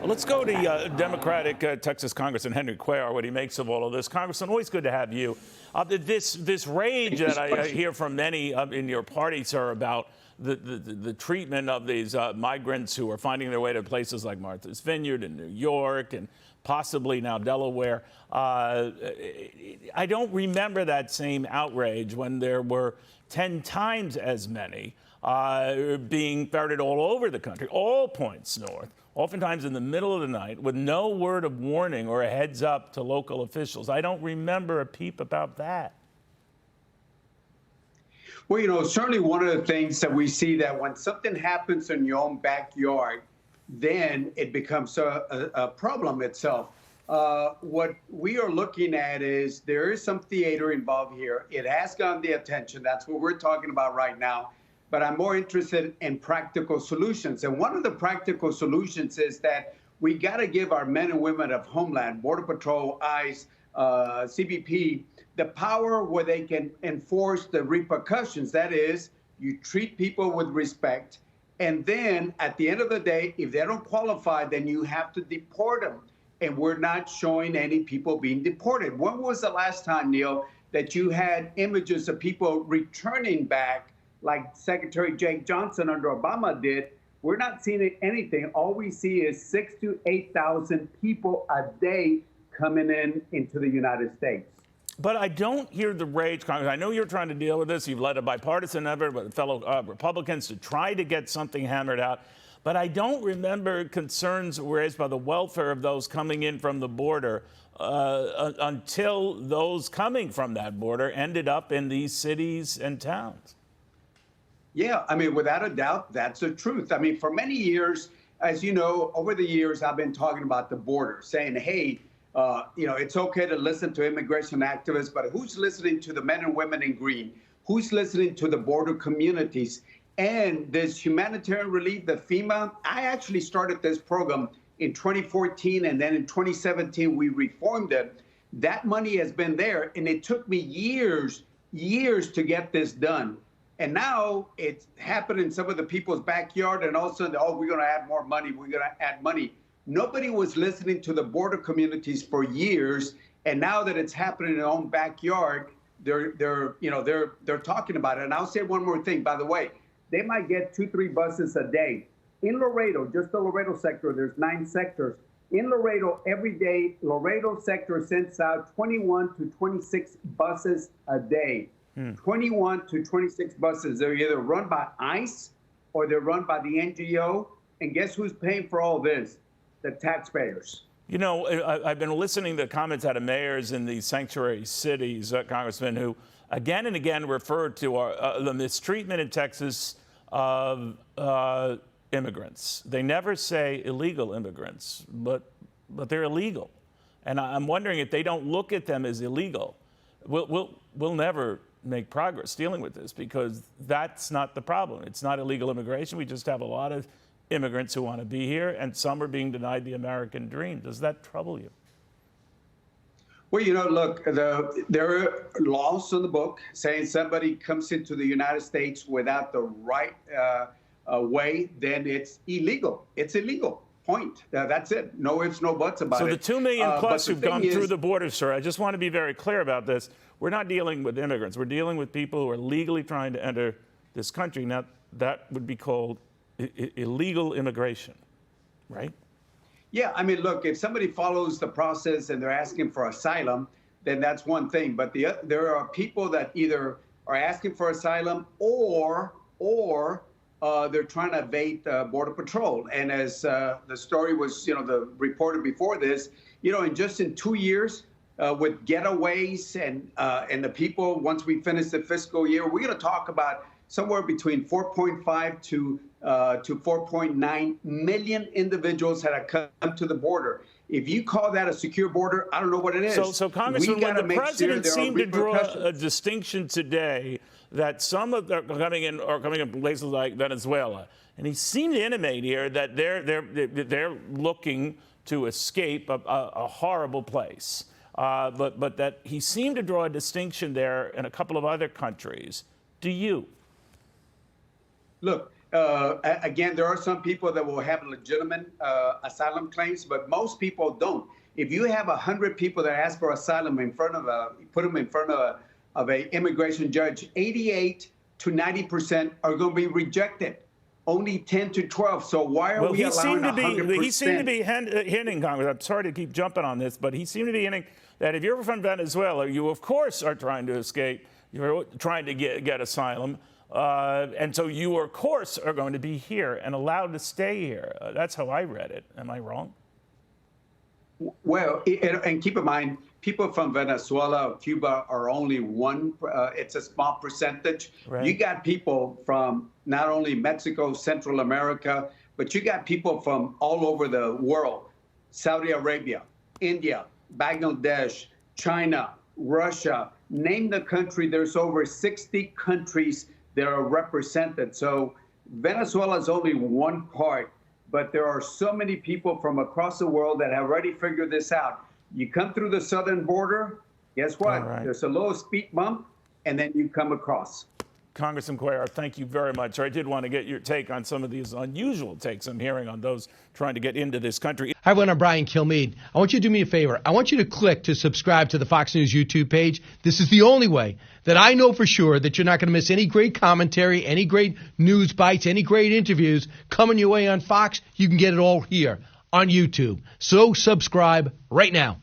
Let's go to Democratic Texas Congressman Henry Cuellar, what he makes of all of this. Congressman, always good to have you. This rage that I hear from many in your party, sir, about the treatment of these migrants who are finding their way to places like Martha's Vineyard in New York and possibly now Delaware. I don't remember that same outrage when there were 10 times as many being ferreted all over the country, all points north, oftentimes in the middle of the night, with no word of warning or a heads up to local officials. I don't remember a peep about that. Well, certainly one of the things that we see that when something happens in your own backyard, then it becomes a problem itself. What we are looking at is there is some theater involved here. It has gotten the attention. That's what we're talking about right now. But I'm more interested in practical solutions. And one of the practical solutions is that we got to give our men and women of Homeland, Border Patrol, ICE, CBP, the power where they can enforce the repercussions. That is, you treat people with respect. And then at the end of the day, if they don't qualify, then you have to deport them. And we're not showing any people being deported. When was the last time, Neil, that you had images of people returning back like Secretary Jake Johnson under Obama did? We're not seeing anything. All we see is 6,000 to 8,000 people a day coming into the United States. But I don't hear the rage, Congress. I know you're trying to deal with this. You've led a bipartisan effort with fellow Republicans to try to get something hammered out. But I don't remember concerns raised by the welfare of those coming in from the border until those coming from that border ended up in these cities and towns. Yeah, I mean, without a doubt, that's the truth. I mean, for many years, as you know, over the years, I've been talking about the border, saying, hey, it's okay to listen to immigration activists, but who's listening to the men and women in green? Who's listening to the border communities? And this humanitarian relief, the FEMA, I actually started this program in 2014, and then in 2017, we reformed it. That money has been there, and it took me years to get this done. And now it's happened in some of the people's backyard, and all of a sudden, we're going to add more money. We're going to add money. Nobody was listening to the border communities for years, and now that it's happening in their own backyard, they're talking about it. And I'll say one more thing, by the way. They might get 2-3 buses a day. In Laredo, just the Laredo sector, there's 9 sectors. In Laredo, every day, Laredo sector sends out 21 to 26 buses a day. 21 to 26 buses. They're either run by ICE or they're run by the NGO. And guess who's paying for all this? The taxpayers. You know, I've been listening to comments out of mayors in these sanctuary cities, Congressman, who again and again refer to the mistreatment in Texas of immigrants. They never say illegal immigrants, but they're illegal. And I'm wondering if they don't look at them as illegal, we'll never make progress dealing with this, because that's not the problem. It's not illegal immigration. We just have a lot of immigrants who want to be here, and some are being denied the American dream. Does that trouble you? Well, look, there are laws in the book saying somebody comes into the United States without the right way, then it's illegal. It's illegal. Point. That's it. No ifs, no buts about it. So the 2 million plus who've gone through the border, sir, I just want to be very clear about this. We're not dealing with immigrants. We're dealing with people who are legally trying to enter this country. Now, that would be called illegal immigration, right? Yeah, I mean, look, if somebody follows the process and they're asking for asylum, then that's one thing. But there are people that either are asking for asylum or they're trying to evade Border Patrol. And as the story was, reported before this, in 2 years with getaways and the people, once we finish the fiscal year, we're going to talk about somewhere between 4.5 to 4.9 million individuals that have come to the border. If you call that a secure border, I don't know what it is. So Congressman, when the president seemed to draw a distinction today that some of them are coming in places like Venezuela, and he seemed to intimate here that they're looking to escape a horrible place, but that he seemed to draw a distinction there in a couple of other countries. Do you? Look, Again, there are some people that will have legitimate asylum claims, but most people don't. If you have 100 people that ask for asylum put them in front of an immigration judge, 88 to 90% are going to be rejected. Only 10 to 12. So why are we allowing 100%? He seemed to be hinting, Congress. I'm sorry to keep jumping on this, but he seemed to be hinting that if you're from Venezuela, you of course are trying to escape. You're trying to get asylum. And so you, of course, are going to be here and allowed to stay here. That's how I read it. Am I wrong? Well, and keep in mind, people from Venezuela, Cuba are only it's a small percentage. Right. You got people from not only Mexico, Central America, but you got people from all over the world. Saudi Arabia, India, Bangladesh, China, Russia, name the country. There's over 60 countries that are represented. So Venezuela is only one part, but there are so many people from across the world that have already figured this out. You come through the southern border, guess what? Right. There's a little speed bump, and then you come across. Congressman Cuellar, thank you very much. I did want to get your take on some of these unusual takes I'm hearing on those trying to get into this country. Hi, everyone. I'm Brian Kilmeade. I want you to do me a favor. I want you to click to subscribe to the Fox News YouTube page. This is the only way that I know for sure that you're not going to miss any great commentary, any great news bites, any great interviews coming your way on Fox. You can get it all here on YouTube. So subscribe right now.